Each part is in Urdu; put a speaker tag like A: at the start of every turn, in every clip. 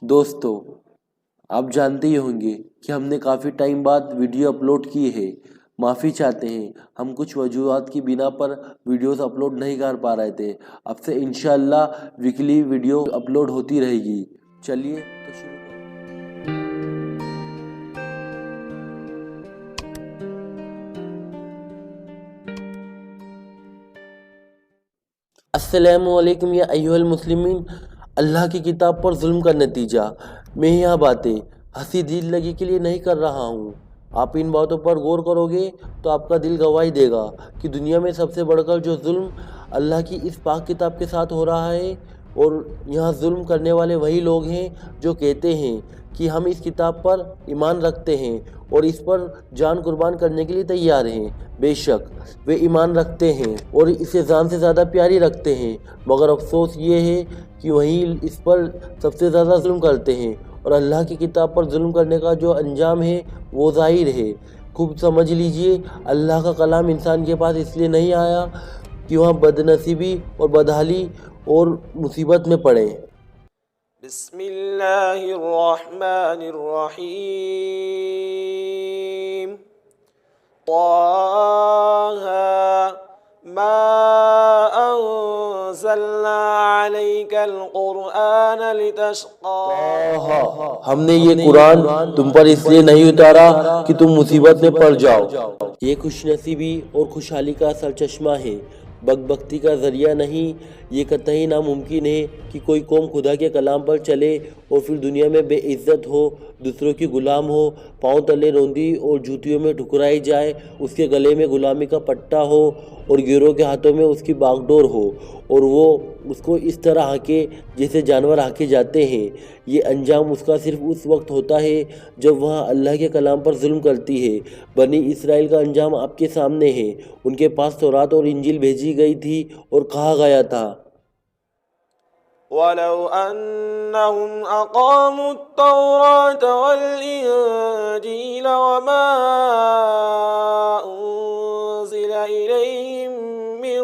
A: دوستو، آپ جانتے ہی ہوں گے کہ ہم نے کافی ٹائم بعد ویڈیو اپلوڈ کی ہے. معافی چاہتے ہیں، ہم کچھ وجوہات کی بنا پر ویڈیوز اپلوڈ نہیں کر پا رہے تھے. اب سے انشاءاللہ ویکلی ویڈیو اپلوڈ ہوتی رہے گی. چلیے تو شروع کریں. السلام علیکم یا ایھا المسلمین. اللہ کی کتاب پر ظلم کا نتیجہ. میں یہاں باتیں ہنسی دل لگی کے لیے نہیں کر رہا ہوں. آپ ان باتوں پر غور کرو گے تو آپ کا دل گواہی دے گا کہ دنیا میں سب سے بڑھ کر جو ظلم اللہ کی اس پاک کتاب کے ساتھ ہو رہا ہے، اور یہاں ظلم کرنے والے وہی لوگ ہیں جو کہتے ہیں کہ ہم اس کتاب پر ایمان رکھتے ہیں اور اس پر جان قربان کرنے کے لیے تیار ہیں. بے شک وہ ایمان رکھتے ہیں اور اسے جان سے زیادہ پیاری رکھتے ہیں، مگر افسوس یہ ہے کہ وہی اس پر سب سے زیادہ ظلم کرتے ہیں. اور اللہ کی کتاب پر ظلم کرنے کا جو انجام ہے وہ ظاہر ہے. خوب سمجھ لیجئے، اللہ کا کلام انسان کے پاس اس لیے نہیں آیا کہ وہاں بد نصیبی اور بدحالی اور مصیبت میں پڑے.
B: بسم اللہ الرحمن الرحیم. طه ما انزلنا علیک القرآن لتشقى.
A: ہم نے یہ قرآن تم پر اس لیے نہیں اتارا کہ تم مصیبت میں پڑ جاؤ. یہ خوش نصیبی اور خوشحالی کا سرچشمہ ہے، بکتی کا ذریعہ نہیں. یہ قطعی ناممکن ہے کہ کوئی قوم خدا کے کلام پر چلے اور پھر دنیا میں بے عزت ہو، دوسروں کی غلام ہو، پاؤں تلے روندی اور جوتیوں میں ٹھکرائی جائے، اس کے گلے میں غلامی کا پٹا ہو اور گیروں کے ہاتھوں میں اس کی باغڈور ہو، اور وہ اس کو اس طرح ہانکے جیسے جانور ہانکے جاتے ہیں. یہ انجام اس کا صرف اس وقت ہوتا ہے جب وہاں اللہ کے کلام پر ظلم کرتی ہے. بنی اسرائیل کا انجام آپ کے سامنے ہے. ان کے پاس تورات اور انجیل بھیجی گئی تھی اور کہا گیا تھا
B: وَلَوْ أَنَّهُمْ أَقَامُوا التَّوْرَاةَ وَالْإِنجِيلَ وَمَا أُنزِلَ إِلَيْهِم مِّن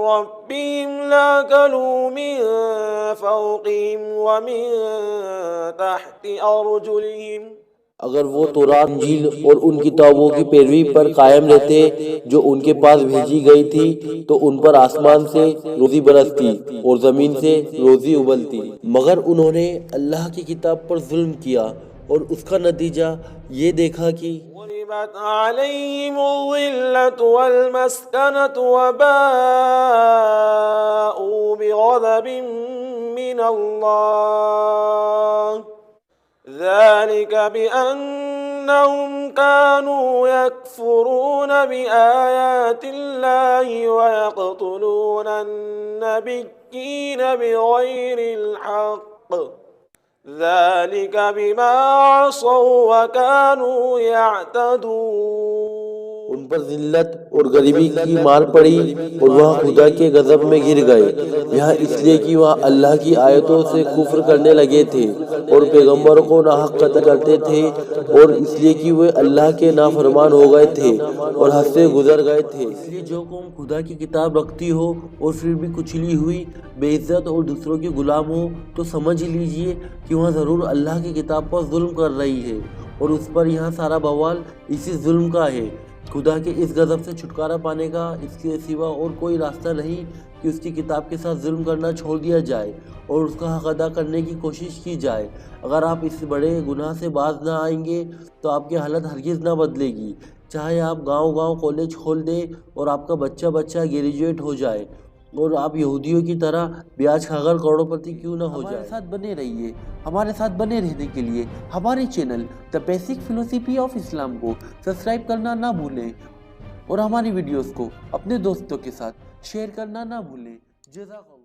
B: رَّبِّهِمْ لَأَكَلُوا مِن فَوْقِهِمْ وَمِن تَحْتِ أَرْجُلِهِمْ.
A: اگر وہ تورات، انجیل اور ان کتابوں کی پیروی پر قائم رہتے جو ان کے پاس بھیجی گئی تھی تو ان پر آسمان سے روزی برستی اور زمین سے روزی ابلتی. مگر انہوں نے اللہ کی کتاب پر ظلم کیا اور اس کا نتیجہ یہ دیکھا کہ
B: ضربت علیہم الذلۃ والمسکنۃ وباءوا بغضب من اللہ ذلك بأنهم كانوا يكفرون بآيات الله ويقتلون النبيين بغير الحق ذلك بما عصوا وكانوا يعتدون.
A: ان پر ذلت اور غریبی کی مار پڑی اور وہاں خدا کے غضب میں گر گئے. یہاں اس لیے کہ وہاں اللہ کی آیتوں سے کفر کرنے لگے تھے اور پیغمبروں کو ناحق قتل کرتے تھے، اور اس لیے کہ وہ اللہ کے نافرمان ہو گئے تھے اور حد سے گزر گئے تھے. اس لیے جو قوم خدا کی کتاب رکھتی ہو اور پھر بھی کچلی ہوئی، بے عزت اور دوسروں کی غلام ہو، تو سمجھ لیجئے کہ وہاں ضرور اللہ کی کتاب پر ظلم کر رہی ہے، اور اس پر یہاں سارا بوال اسی ظلم کا ہے. خدا کے اس غضب سے چھٹکارا پانے کا اس کے سوا اور کوئی راستہ نہیں کہ اس کی کتاب کے ساتھ ظلم کرنا چھوڑ دیا جائے اور اس کا حق ادا کرنے کی کوشش کی جائے. اگر آپ اس بڑے گناہ سے باز نہ آئیں گے تو آپ کی حالت ہرگز نہ بدلے گی، چاہے آپ گاؤں کالج کھول دیں اور آپ کا بچہ گریجویٹ ہو جائے اور آپ یہودیوں کی طرح بیاج کھا کر کروڑوں پتی کیوں نہ ہو جائے. ہمارے ساتھ بنے رہیے. ہمارے ساتھ بنے رہنے کے لیے ہمارے چینل دا بیسک فلسفی آف اسلام کو سبسکرائب کرنا نہ بھولیں اور ہماری ویڈیوز کو اپنے دوستوں کے ساتھ شیئر کرنا نہ بھولیں. جزاک اللہ.